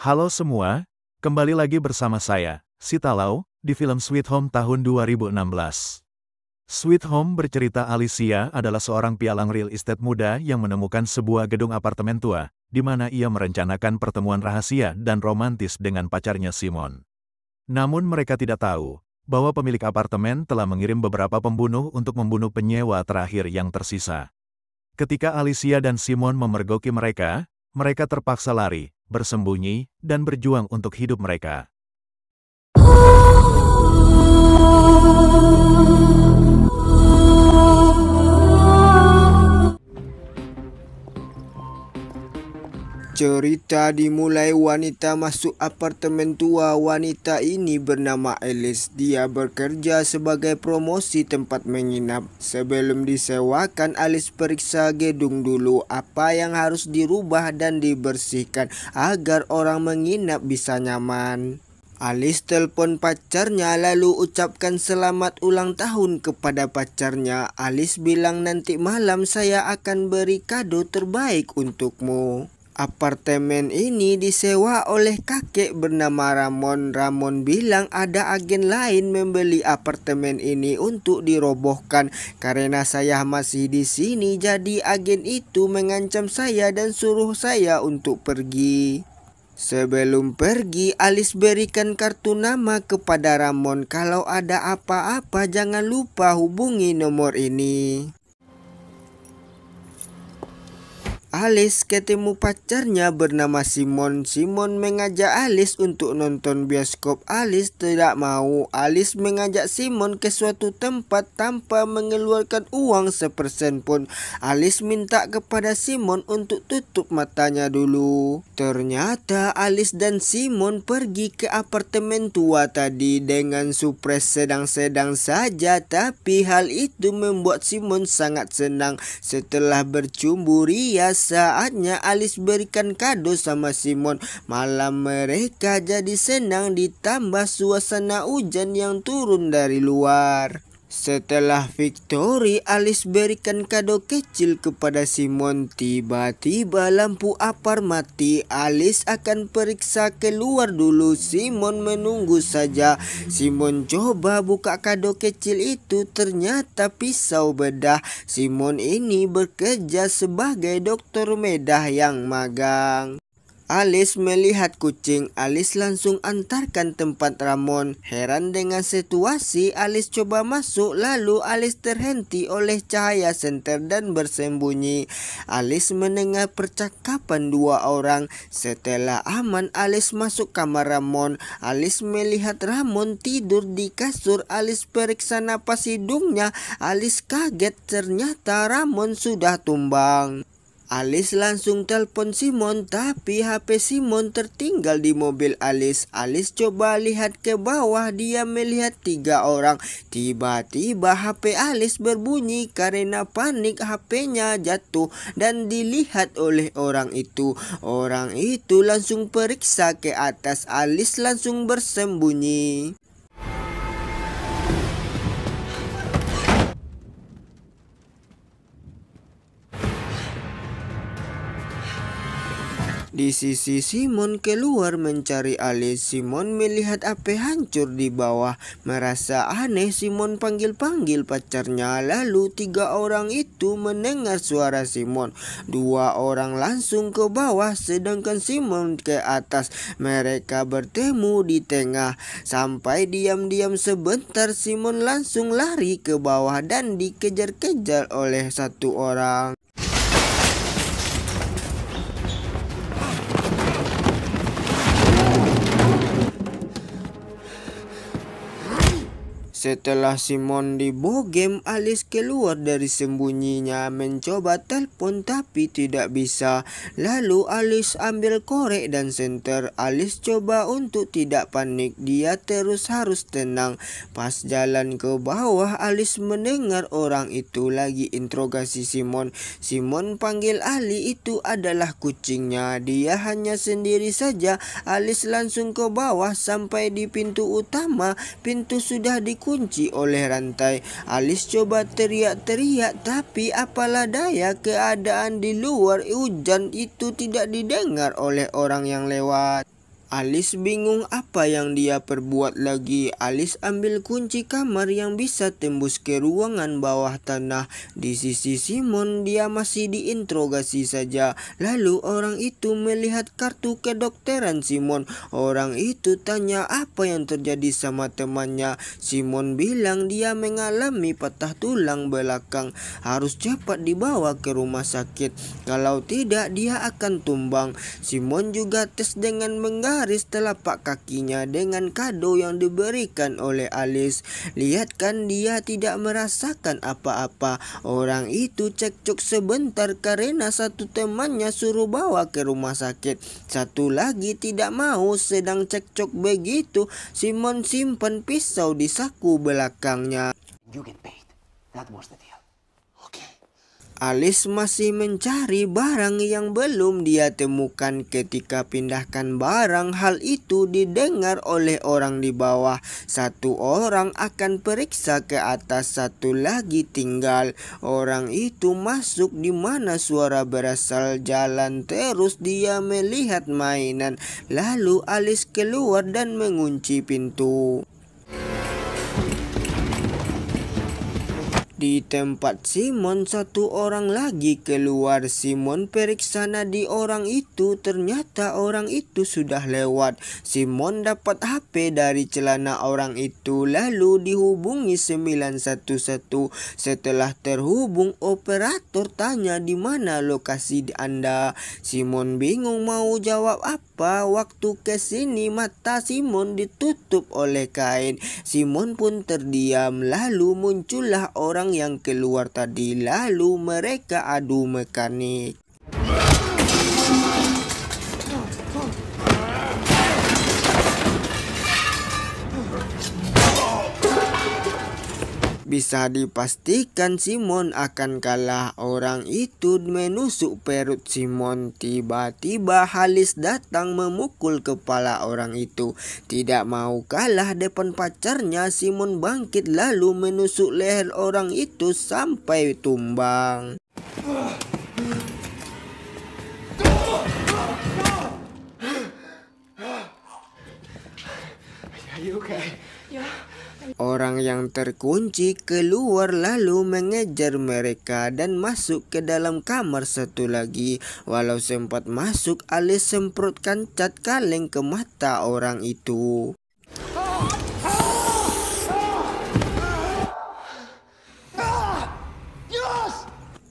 Halo semua, kembali lagi bersama saya, Sita Lau, di film Sweet Home tahun 2016. Sweet Home bercerita Alicia adalah seorang pialang real estate muda yang menemukan sebuah gedung apartemen tua, di mana ia merencanakan pertemuan rahasia dan romantis dengan pacarnya Simon. Namun mereka tidak tahu, bahwa pemilik apartemen telah mengirim beberapa pembunuh untuk membunuh penyewa terakhir yang tersisa. Ketika Alicia dan Simon memergoki mereka, mereka terpaksa lari, bersembunyi, dan berjuang untuk hidup mereka. Cerita dimulai wanita masuk apartemen tua. Wanita ini bernama Alice. Dia bekerja sebagai promosi tempat menginap. Sebelum disewakan, Alice periksa gedung dulu apa yang harus dirubah dan dibersihkan agar orang menginap bisa nyaman. Alice telepon pacarnya lalu ucapkan selamat ulang tahun kepada pacarnya. Alice bilang nanti malam saya akan beri kado terbaik untukmu. Apartemen ini disewa oleh kakek bernama Ramon. Ramon bilang ada agen lain membeli apartemen ini untuk dirobohkan. Karena saya masih di sini, jadi agen itu mengancam saya dan suruh saya untuk pergi. Sebelum pergi, Alice berikan kartu nama kepada Ramon. Kalau ada apa-apa jangan lupa hubungi nomor ini. Alice ketemu pacarnya bernama Simon. Simon mengajak Alice untuk nonton bioskop. Alice tidak mau. Alice mengajak Simon ke suatu tempat tanpa mengeluarkan uang sepersen pun. Alice minta kepada Simon untuk tutup matanya dulu. Ternyata Alice dan Simon pergi ke apartemen tua tadi dengan surprise sedang-sedang saja, tapi hal itu membuat Simon sangat senang. Setelah bercumbu rias, saatnya Alice berikan kado sama Simon. Malam mereka jadi senang ditambah suasana hujan yang turun dari luar. Setelah victory, Alice berikan kado kecil kepada Simon. Tiba-tiba lampu apar mati. Alice akan periksa keluar dulu. Simon menunggu saja. Simon coba buka kado kecil itu, ternyata pisau bedah. Simon ini bekerja sebagai dokter bedah yang magang. Alice melihat kucing. Alice langsung antarkan tempat Ramon. Heran dengan situasi, Alice coba masuk, lalu Alice terhenti oleh cahaya senter dan bersembunyi. Alice mendengar percakapan dua orang. Setelah aman, Alice masuk kamar Ramon. Alice melihat Ramon tidur di kasur. Alice periksa napas hidungnya. Alice kaget, ternyata Ramon sudah tumbang. Alice langsung telepon Simon, tapi HP Simon tertinggal di mobil Alice. Alice coba lihat ke bawah, dia melihat 3 orang. Tiba-tiba HP Alice berbunyi. Karena panik HP-nya jatuh dan dilihat oleh orang itu. Orang itu langsung periksa ke atas. Alice langsung bersembunyi. Di sisi Simon keluar mencari Alice. Simon melihat HP hancur di bawah. Merasa aneh, Simon panggil-panggil pacarnya. Lalu 3 orang itu mendengar suara Simon. 2 orang langsung ke bawah, sedangkan Simon ke atas. Mereka bertemu di tengah. Sampai diam-diam sebentar, Simon langsung lari ke bawah dan dikejar-kejar oleh 1 orang. Setelah Simon dibogem, Alice keluar dari sembunyinya mencoba telepon tapi tidak bisa. Lalu Alice ambil korek dan senter. Alice coba untuk tidak panik. Dia terus harus tenang. Pas jalan ke bawah, Alice mendengar orang itu lagi interogasi Simon. Simon panggil Ali, itu adalah kucingnya. Dia hanya sendiri saja. Alice langsung ke bawah sampai di pintu utama. Pintu sudah dikunci oleh rantai. Alice coba teriak-teriak, tapi apalah daya, keadaan di luar hujan itu tidak didengar oleh orang yang lewat. Alice bingung apa yang dia perbuat lagi. Alice ambil kunci kamar yang bisa tembus ke ruangan bawah tanah. Di sisi Simon, dia masih diinterogasi saja. Lalu orang itu melihat kartu kedokteran Simon. Orang itu tanya apa yang terjadi sama temannya. Simon bilang dia mengalami patah tulang belakang. Harus cepat dibawa ke rumah sakit. Kalau tidak, dia akan tumbang. Simon juga tes dengan menggaris telapak kakinya dengan kado yang diberikan oleh Alice. Lihat kan, dia tidak merasakan apa-apa. Orang itu cekcok sebentar karena satu temannya suruh bawa ke rumah sakit. Satu lagi tidak mau. Sedang cekcok begitu, Simon simpan pisau di saku belakangnya. You get paid. That was the deal. Okay. Alice masih mencari barang yang belum dia temukan. Ketika pindahkan barang, hal itu didengar oleh orang di bawah. Satu orang akan periksa ke atas, satu lagi tinggal. Orang itu masuk di mana suara berasal. Jalan terus, dia melihat mainan. Lalu Alice keluar dan mengunci pintu. Di tempat Simon, satu orang lagi keluar. Simon periksa nadi orang itu. Ternyata orang itu sudah lewat. Simon dapat HP dari celana orang itu. Lalu dihubungi 911. Setelah terhubung, operator tanya di mana lokasi Anda. Simon bingung mau jawab apa. Waktu ke sini, mata Simon ditutup oleh kain. Simon pun terdiam. Lalu muncullah orang yang keluar tadi. Lalu mereka adu mekanik. Bisa dipastikan Simon akan kalah. Orang itu menusuk perut Simon. Tiba-tiba Alice datang memukul kepala orang itu. Tidak mau kalah depan pacarnya, Simon bangkit lalu menusuk leher orang itu sampai tumbang. Are you okay? Yeah. Orang yang terkunci keluar lalu mengejar mereka dan masuk ke dalam kamar satu lagi. Walau sempat masuk, Alice semprotkan cat kaleng ke mata orang itu.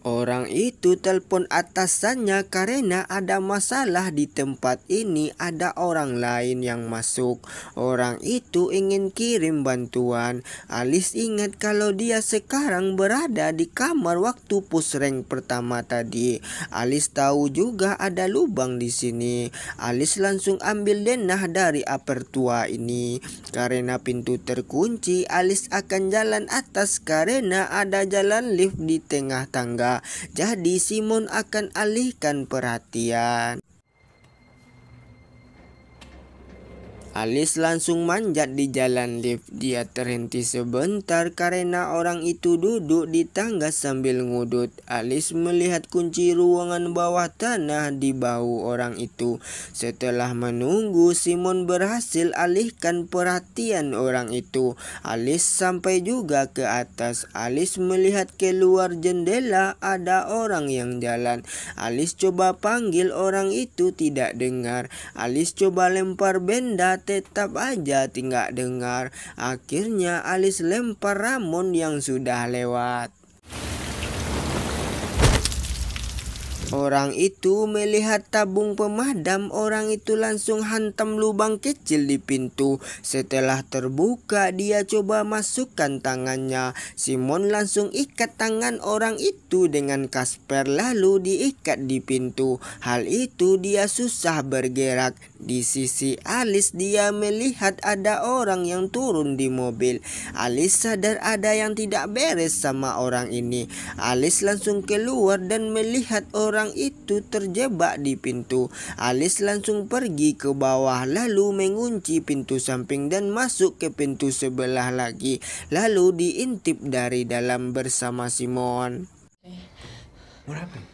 Orang itu telepon atasannya karena ada masalah di tempat ini, ada orang lain yang masuk. Orang itu ingin kirim bantuan. Alice ingat kalau dia sekarang berada di kamar waktu push rank pertama tadi. Alice tahu juga ada lubang di sini. Alice langsung ambil denah dari apertua ini. Karena pintu terkunci, Alice akan jalan atas karena ada jalan lift di tengah tangga. Jadi Simon akan alihkan perhatian. Alice langsung manjat di jalan lift. Dia terhenti sebentar karena orang itu duduk di tangga sambil ngudut. Alice melihat kunci ruangan bawah tanah di bahu orang itu. Setelah menunggu, Simon berhasil alihkan perhatian orang itu. Alice sampai juga ke atas. Alice melihat keluar jendela ada orang yang jalan. Alice coba panggil orang itu, tidak dengar. Alice coba lempar benda, tetap aja tidak dengar. Akhirnya Alice lempar Ramon yang sudah lewat. Orang itu melihat tabung pemadam. Orang itu langsung hantam lubang kecil di pintu. Setelah terbuka, dia coba masukkan tangannya. Simon langsung ikat tangan orang itu dengan kasper lalu diikat di pintu. Hal itu dia susah bergerak. Di sisi Alice, dia melihat ada orang yang turun di mobil. Alice sadar ada yang tidak beres sama orang ini. Alice langsung keluar dan melihat orang itu terjebak di pintu. Alice langsung pergi ke bawah lalu mengunci pintu samping dan masuk ke pintu sebelah lagi. Lalu diintip dari dalam bersama Simon. What happened?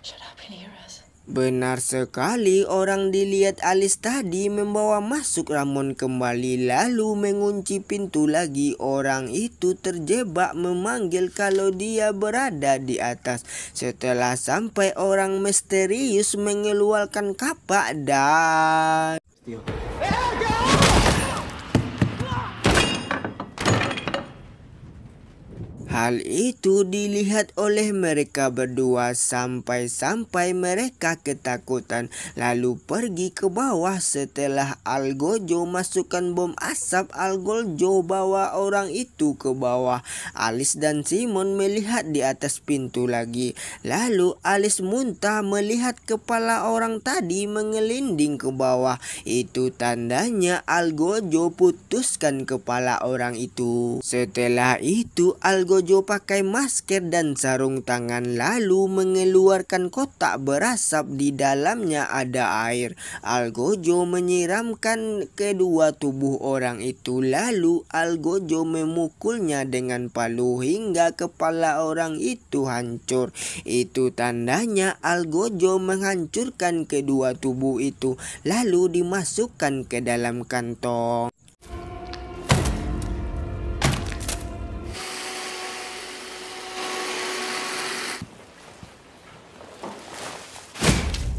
Shut up, can you hear us? Benar sekali, orang dilihat Alice tadi membawa masuk Ramon kembali lalu mengunci pintu lagi. Orang itu terjebak memanggil kalau dia berada di atas. Setelah sampai, orang misterius mengeluarkan kapak dan hal itu dilihat oleh mereka berdua sampai-sampai mereka ketakutan lalu pergi ke bawah. Setelah Algojo masukkan bom asap, Algojo bawa orang itu ke bawah. Alice dan Simon melihat di atas pintu lagi. Lalu Alice muntah melihat kepala orang tadi mengelinding ke bawah. Itu tandanya Algojo putuskan kepala orang itu. Setelah itu Algojo pakai masker dan sarung tangan lalu mengeluarkan kotak berasap. Di dalamnya ada air. Algojo menyiramkan kedua tubuh orang itu lalu Algojo memukulnya dengan palu hingga kepala orang itu hancur. Itu tandanya Algojo menghancurkan kedua tubuh itu lalu dimasukkan ke dalam kantong.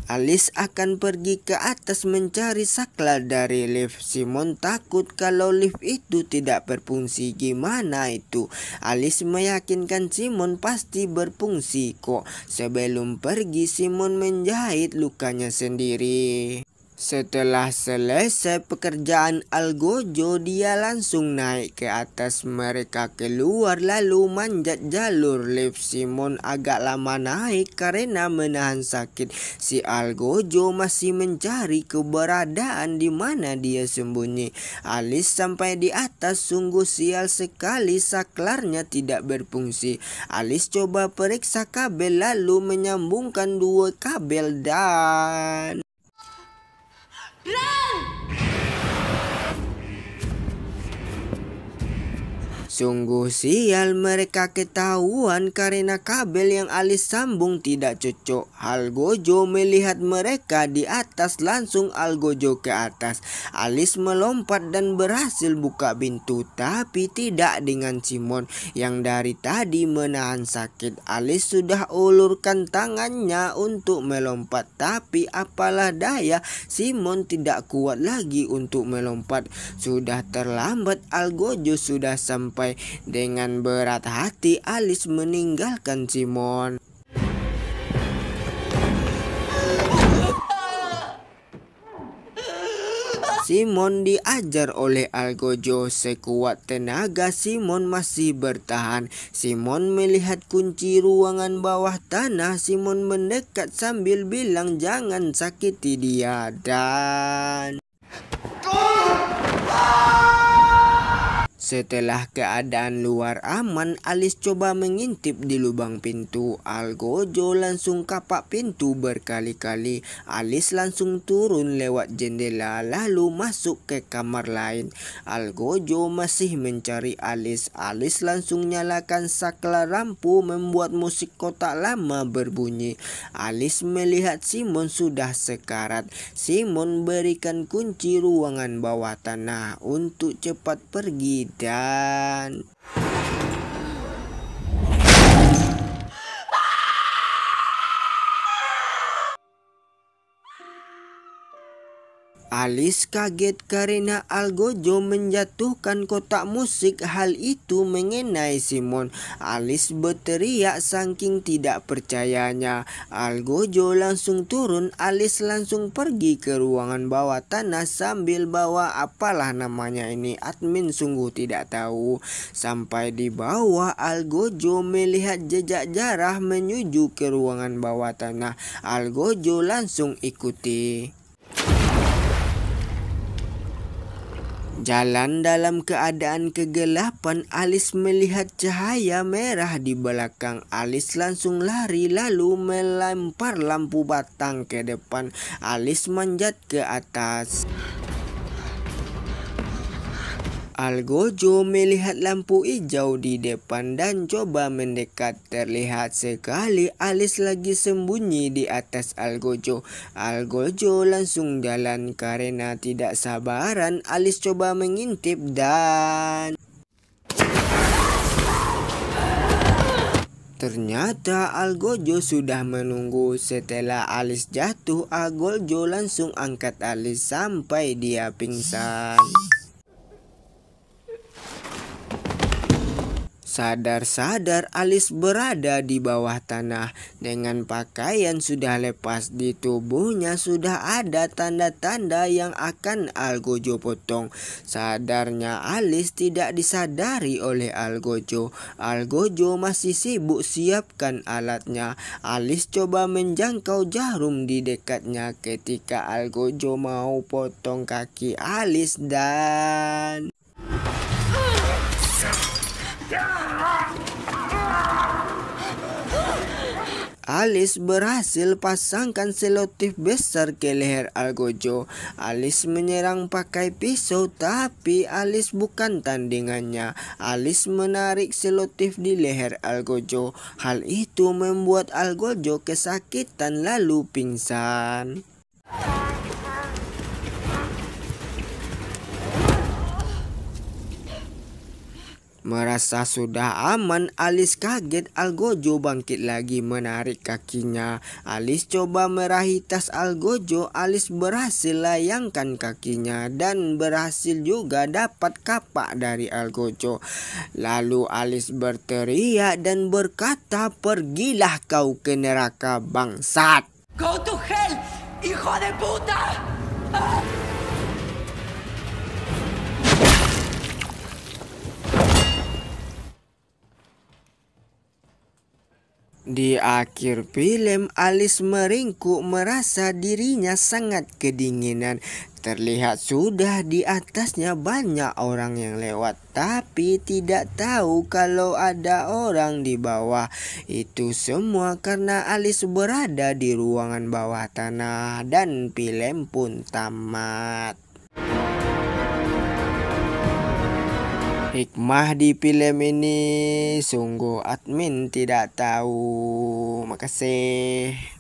Alice akan pergi ke atas mencari saklar dari lift. Simon takut kalau lift itu tidak berfungsi. Gimana itu? Alice meyakinkan Simon pasti berfungsi kok. Sebelum pergi, Simon menjahit lukanya sendiri. Setelah selesai pekerjaan Algojo, dia langsung naik ke atas. Mereka keluar lalu manjat jalur lift. Simon agak lama naik karena menahan sakit. Si Algojo masih mencari keberadaan di mana dia sembunyi. Alice sampai di atas. Sungguh sial sekali, saklarnya tidak berfungsi. Alice coba periksa kabel lalu menyambungkan dua kabel dan sungguh sial, mereka ketahuan karena kabel yang Alice sambung tidak cocok. Algojo melihat mereka di atas, langsung Algojo ke atas. Alice melompat dan berhasil buka pintu, tapi tidak dengan Simon yang dari tadi menahan sakit. Alice sudah ulurkan tangannya untuk melompat, tapi apalah daya, Simon tidak kuat lagi untuk melompat. Sudah terlambat, Algojo sudah sampai. Dengan berat hati, Alice meninggalkan Simon. Simon diajar oleh Algojo. Sekuat tenaga Simon masih bertahan. Simon melihat kunci ruangan bawah tanah. Simon mendekat sambil bilang jangan sakiti dia dan setelah keadaan luar aman, Alice coba mengintip di lubang pintu. Algojo langsung kapak pintu berkali-kali. Alice langsung turun lewat jendela lalu masuk ke kamar lain. Algojo masih mencari Alice. Alice langsung nyalakan saklar lampu membuat musik kotak lama berbunyi. Alice melihat Simon sudah sekarat. Simon berikan kunci ruangan bawah tanah untuk cepat pergi dan Alice kaget karena Algojo menjatuhkan kotak musik. Hal itu mengenai Simon. Alice berteriak saking tidak percayanya. Algojo langsung turun. Alice langsung pergi ke ruangan bawah tanah sambil bawa apalah namanya ini. Admin sungguh tidak tahu. Sampai di bawah, Algojo melihat jejak jarah menuju ke ruangan bawah tanah. Algojo langsung ikuti. Jalan dalam keadaan kegelapan, Alice melihat cahaya merah di belakang. Alice langsung lari lalu melempar lampu batang ke depan. Alice manjat ke atas. Algojo melihat lampu hijau di depan dan coba mendekat. Terlihat sekali Alice lagi sembunyi di atas Algojo. Algojo langsung jalan karena tidak sabaran. Alice coba mengintip dan ternyata Algojo sudah menunggu. Setelah Alice jatuh, Algojo langsung angkat Alice sampai dia pingsan. Sadar-sadar Alice berada di bawah tanah. Dengan pakaian sudah lepas di tubuhnya sudah ada tanda-tanda yang akan Algojo potong. Sadarnya Alice tidak disadari oleh Algojo. Algojo masih sibuk siapkan alatnya. Alice coba menjangkau jarum di dekatnya ketika Algojo mau potong kaki Alice dan Alice berhasil pasangkan selotip besar ke leher Algojo. Alice menyerang pakai pisau, tapi Alice bukan tandingannya. Alice menarik selotip di leher Algojo. Hal itu membuat Algojo kesakitan lalu pingsan. Merasa sudah aman, Alice kaget. Algojo bangkit lagi menarik kakinya. Alice coba meraih tas Algojo. Alice berhasil layangkan kakinya dan berhasil juga dapat kapak dari Algojo. Lalu Alice berteriak dan berkata, "Pergilah kau ke neraka, bangsat!" Go to hell, hijo de puta! Di akhir film, Alice meringkuk merasa dirinya sangat kedinginan. Terlihat sudah di atasnya banyak orang yang lewat, tapi tidak tahu kalau ada orang di bawah. Itu semua karena Alice berada di ruangan bawah tanah dan film pun tamat. Hikmah di film ini sungguh admin tidak tahu. Makasih.